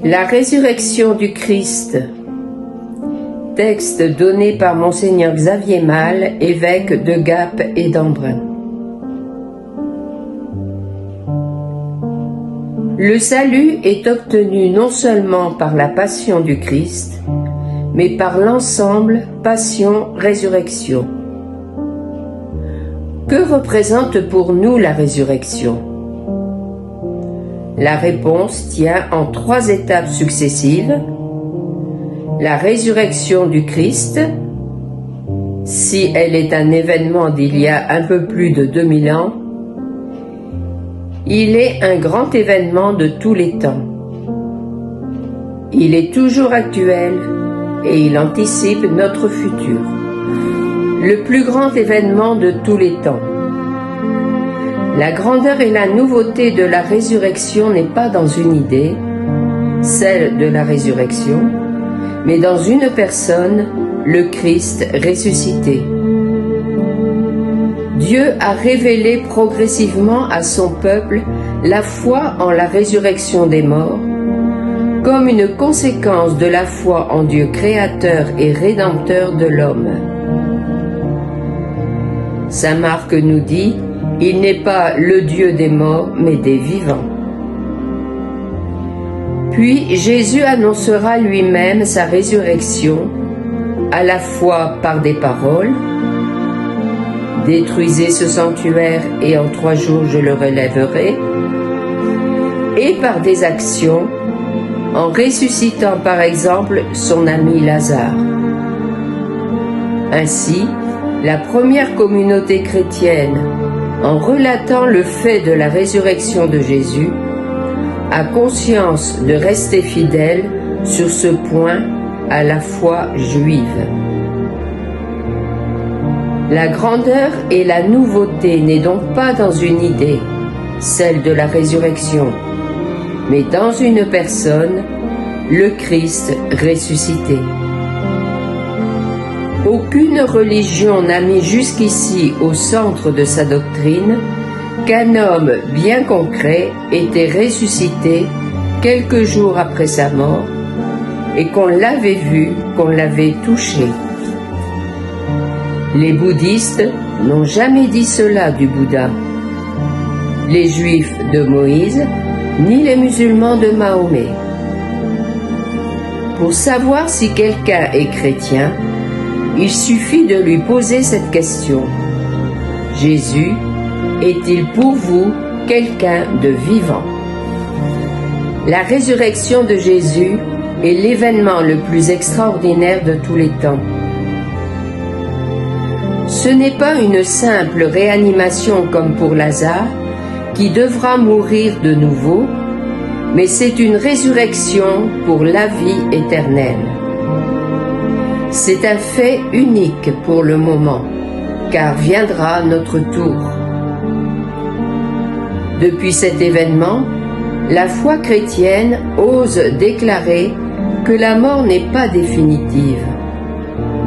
La résurrection du Christ. Texte donné par Monseigneur Xavier Malle, évêque de Gap et d'Embrun. Le salut est obtenu non seulement par la passion du Christ, mais par l'ensemble passion-résurrection. Que représente pour nous la résurrection ? La réponse tient en 3 étapes successives. La résurrection du Christ, si elle est un événement d'il y a un peu plus de 2000 ans, il est un grand événement de tous les temps. Il est toujours actuel et il anticipe notre futur. Le plus grand événement de tous les temps. La grandeur et la nouveauté de la résurrection n'est pas dans une idée, celle de la résurrection, mais dans une personne, le Christ ressuscité. Dieu a révélé progressivement à son peuple la foi en la résurrection des morts, comme une conséquence de la foi en Dieu créateur et rédempteur de l'homme. Saint Marc nous dit: il n'est pas le Dieu des morts, mais des vivants. Puis Jésus annoncera lui-même sa résurrection, à la fois par des paroles, « Détruisez ce sanctuaire et en 3 jours je le relèverai », et par des actions, en ressuscitant par exemple son ami Lazare. Ainsi, la première communauté chrétienne, en relatant le fait de la résurrection de Jésus, a conscience de rester fidèle sur ce point à la foi juive. La grandeur et la nouveauté n'est donc pas dans une idée, celle de la résurrection, mais dans une personne, le Christ ressuscité. Aucune religion n'a mis jusqu'ici au centre de sa doctrine qu'un homme bien concret était ressuscité quelques jours après sa mort et qu'on l'avait vu, qu'on l'avait touché. Les bouddhistes n'ont jamais dit cela du Bouddha, les juifs de Moïse, ni les musulmans de Mahomet. Pour savoir si quelqu'un est chrétien, il suffit de lui poser cette question. Jésus est-il pour vous quelqu'un de vivant? La résurrection de Jésus est l'événement le plus extraordinaire de tous les temps. Ce n'est pas une simple réanimation comme pour Lazare, qui devra mourir de nouveau, mais c'est une résurrection pour la vie éternelle. C'est un fait unique pour le moment, car viendra notre tour. Depuis cet événement, la foi chrétienne ose déclarer que la mort n'est pas définitive,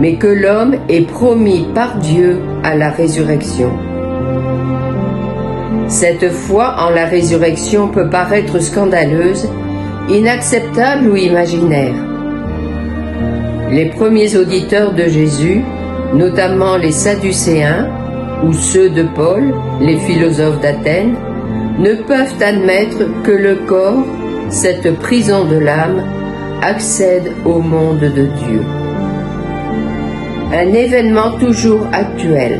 mais que l'homme est promis par Dieu à la résurrection. Cette foi en la résurrection peut paraître scandaleuse, inacceptable ou imaginaire. Les premiers auditeurs de Jésus, notamment les Sadducéens ou ceux de Paul, les philosophes d'Athènes, ne peuvent admettre que le corps, cette prison de l'âme, accède au monde de Dieu. Un événement toujours actuel.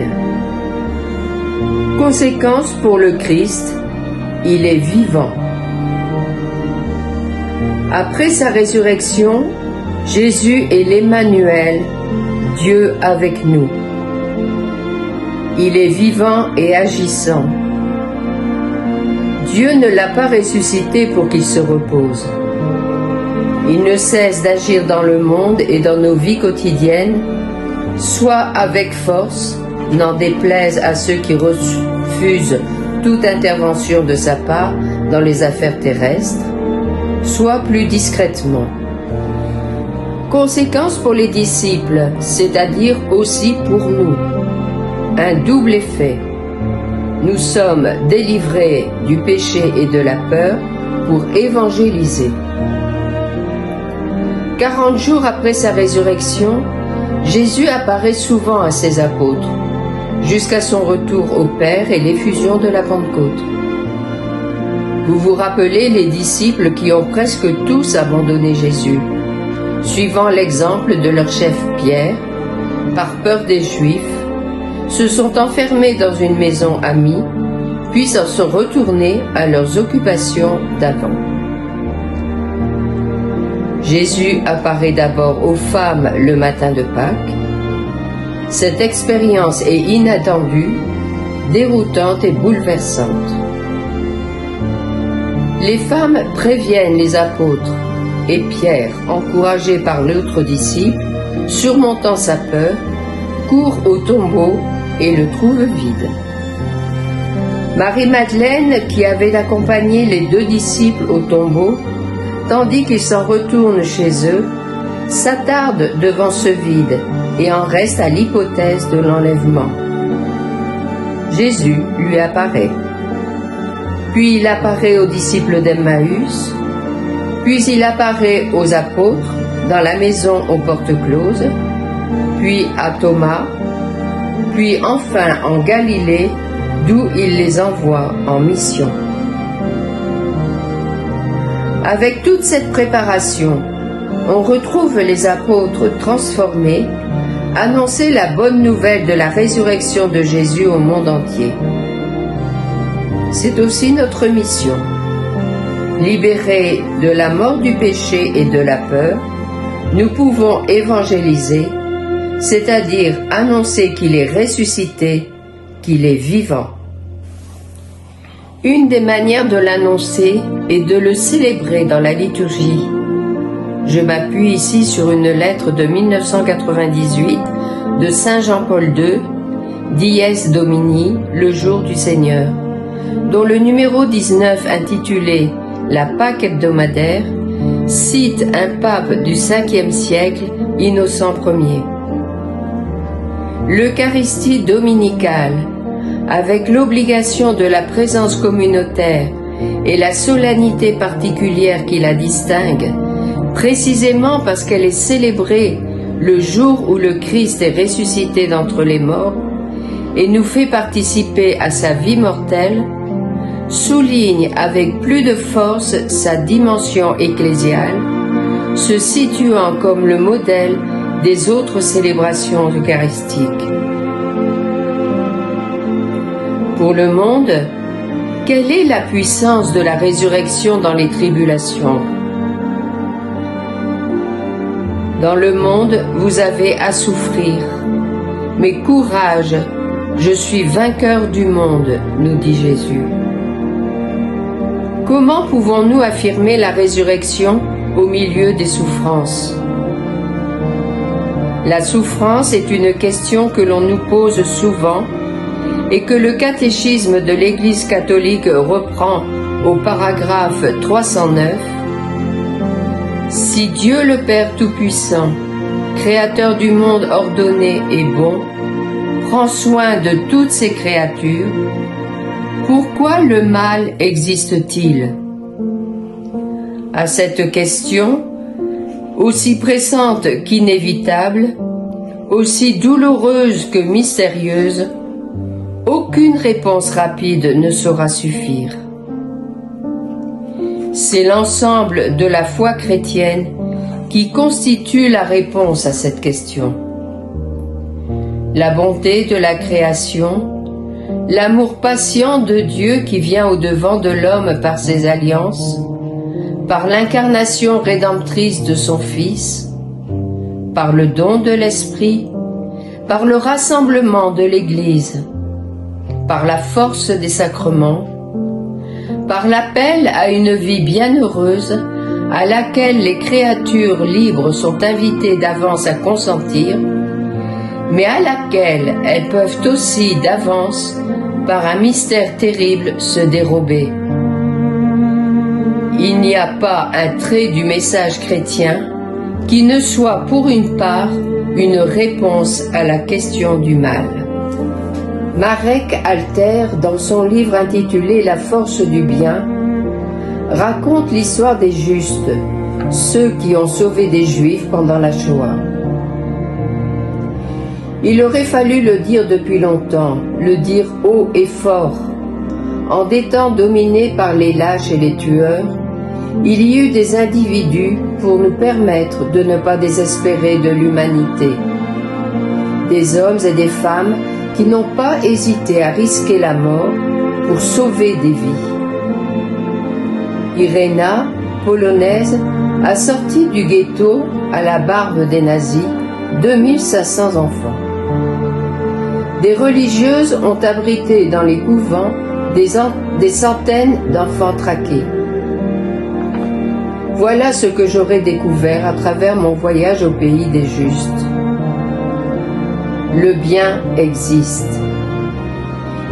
Conséquence pour le Christ, il est vivant. Après sa résurrection, Jésus est l'Emmanuel, Dieu avec nous. Il est vivant et agissant. Dieu ne l'a pas ressuscité pour qu'il se repose. Il ne cesse d'agir dans le monde et dans nos vies quotidiennes, soit avec force, n'en déplaise à ceux qui refusent toute intervention de sa part dans les affaires terrestres, soit plus discrètement. Conséquence pour les disciples, c'est-à-dire aussi pour nous. Un double effet. Nous sommes délivrés du péché et de la peur pour évangéliser. 40 jours après sa résurrection, Jésus apparaît souvent à ses apôtres, jusqu'à son retour au Père et l'effusion de la Pentecôte. Vous vous rappelez les disciples qui ont presque tous abandonné Jésus, suivant l'exemple de leur chef Pierre, par peur des Juifs, se sont enfermés dans une maison amie, puis s'en sont retournés à leurs occupations d'avant. Jésus apparaît d'abord aux femmes le matin de Pâques. Cette expérience est inattendue, déroutante et bouleversante. Les femmes préviennent les apôtres et Pierre, encouragé par l'autre disciple, surmontant sa peur, court au tombeau et le trouve vide. Marie-Madeleine, qui avait accompagné les 2 disciples au tombeau, tandis qu'ils s'en retournent chez eux, s'attarde devant ce vide et en reste à l'hypothèse de l'enlèvement. Jésus lui apparaît. Puis il apparaît aux disciples d'Emmaüs, puis il apparaît aux apôtres dans la maison aux portes closes, puis à Thomas, puis enfin en Galilée, d'où il les envoie en mission. Avec toute cette préparation, on retrouve les apôtres transformés, annoncer la bonne nouvelle de la résurrection de Jésus au monde entier. C'est aussi notre mission. Libérés de la mort du péché et de la peur, nous pouvons évangéliser, c'est-à-dire annoncer qu'il est ressuscité, qu'il est vivant. Une des manières de l'annoncer est de le célébrer dans la liturgie. Je m'appuie ici sur une lettre de 1998 de Saint Jean-Paul II, Dies Domini, le jour du Seigneur, dont le numéro 19 intitulé « La Pâque hebdomadaire » cite un pape du 5e siècle, Innocent Ier. L'Eucharistie dominicale, avec l'obligation de la présence communautaire et la solennité particulière qui la distingue, précisément parce qu'elle est célébrée le jour où le Christ est ressuscité d'entre les morts et nous fait participer à sa vie mortelle, souligne avec plus de force sa dimension ecclésiale, se situant comme le modèle des autres célébrations eucharistiques. Pour le monde, quelle est la puissance de la résurrection dans les tribulations? Dans le monde, vous avez à souffrir. Mais courage, je suis vainqueur du monde, nous dit Jésus. Comment pouvons-nous affirmer la résurrection au milieu des souffrances? La souffrance est une question que l'on nous pose souvent et que le catéchisme de l'Église catholique reprend au paragraphe 309. Si Dieu le Père Tout-Puissant, Créateur du monde ordonné et bon, prend soin de toutes ses créatures, pourquoi le mal existe-t-il? À cette question, aussi pressante qu'inévitable, aussi douloureuse que mystérieuse, aucune réponse rapide ne saura suffire. C'est l'ensemble de la foi chrétienne qui constitue la réponse à cette question. La bonté de la création, l'amour patient de Dieu qui vient au-devant de l'homme par ses alliances, par l'incarnation rédemptrice de son Fils, par le don de l'Esprit, par le rassemblement de l'Église, par la force des sacrements, par l'appel à une vie bienheureuse à laquelle les créatures libres sont invitées d'avance à consentir, mais à laquelle elles peuvent aussi d'avance, par un mystère terrible, se dérober. Il n'y a pas un trait du message chrétien qui ne soit pour une part une réponse à la question du mal. Marek Alter, dans son livre intitulé « La force du bien », raconte l'histoire des justes, ceux qui ont sauvé des Juifs pendant la Shoah. Il aurait fallu le dire depuis longtemps, le dire haut et fort. En des temps dominés par les lâches et les tueurs, il y eut des individus pour nous permettre de ne pas désespérer de l'humanité. Des hommes et des femmes qui n'ont pas hésité à risquer la mort pour sauver des vies. Irena, polonaise, a sorti du ghetto à la barbe des nazis 2500 enfants. Des religieuses ont abrité dans les couvents des centaines d'enfants traqués. Voilà ce que j'aurais découvert à travers mon voyage au pays des justes. Le bien existe.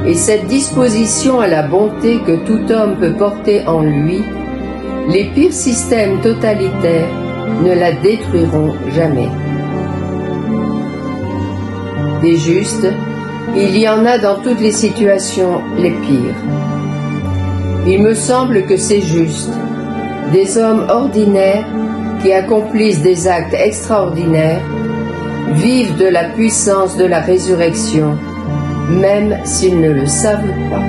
Et cette disposition à la bonté que tout homme peut porter en lui, les pires systèmes totalitaires ne la détruiront jamais. Des justes, il y en a dans toutes les situations les pires. Il me semble que c'est juste. Des hommes ordinaires qui accomplissent des actes extraordinaires vivent de la puissance de la résurrection, même s'ils ne le savent pas.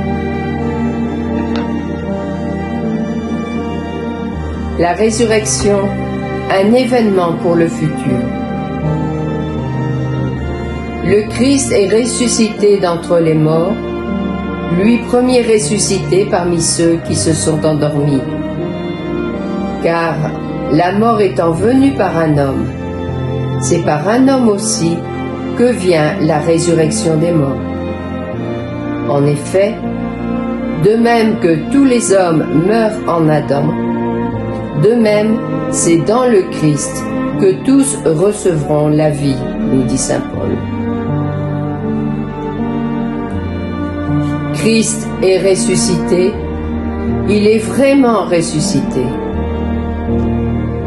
La résurrection, un événement pour le futur. Le Christ est ressuscité d'entre les morts, lui premier ressuscité parmi ceux qui se sont endormis. Car la mort étant venue par un homme, c'est par un homme aussi que vient la résurrection des morts. En effet, de même que tous les hommes meurent en Adam, de même c'est dans le Christ que tous recevront la vie, nous dit saint Paul. Christ est ressuscité, il est vraiment ressuscité.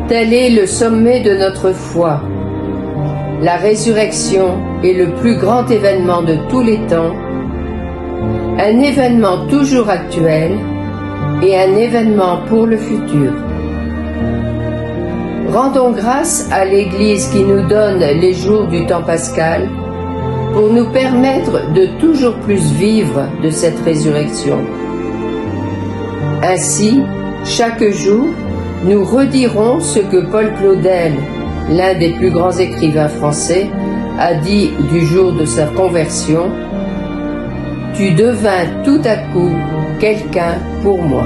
Tel est le sommet de notre foi. La résurrection est le plus grand événement de tous les temps, un événement toujours actuel et un événement pour le futur. Rendons grâce à l'Église qui nous donne les jours du temps pascal pour nous permettre de toujours plus vivre de cette résurrection. Ainsi, chaque jour, nous redirons ce que Paul Claudel, l'un des plus grands écrivains français, a dit du jour de sa conversion: « Tu devins tout à coup quelqu'un pour moi. »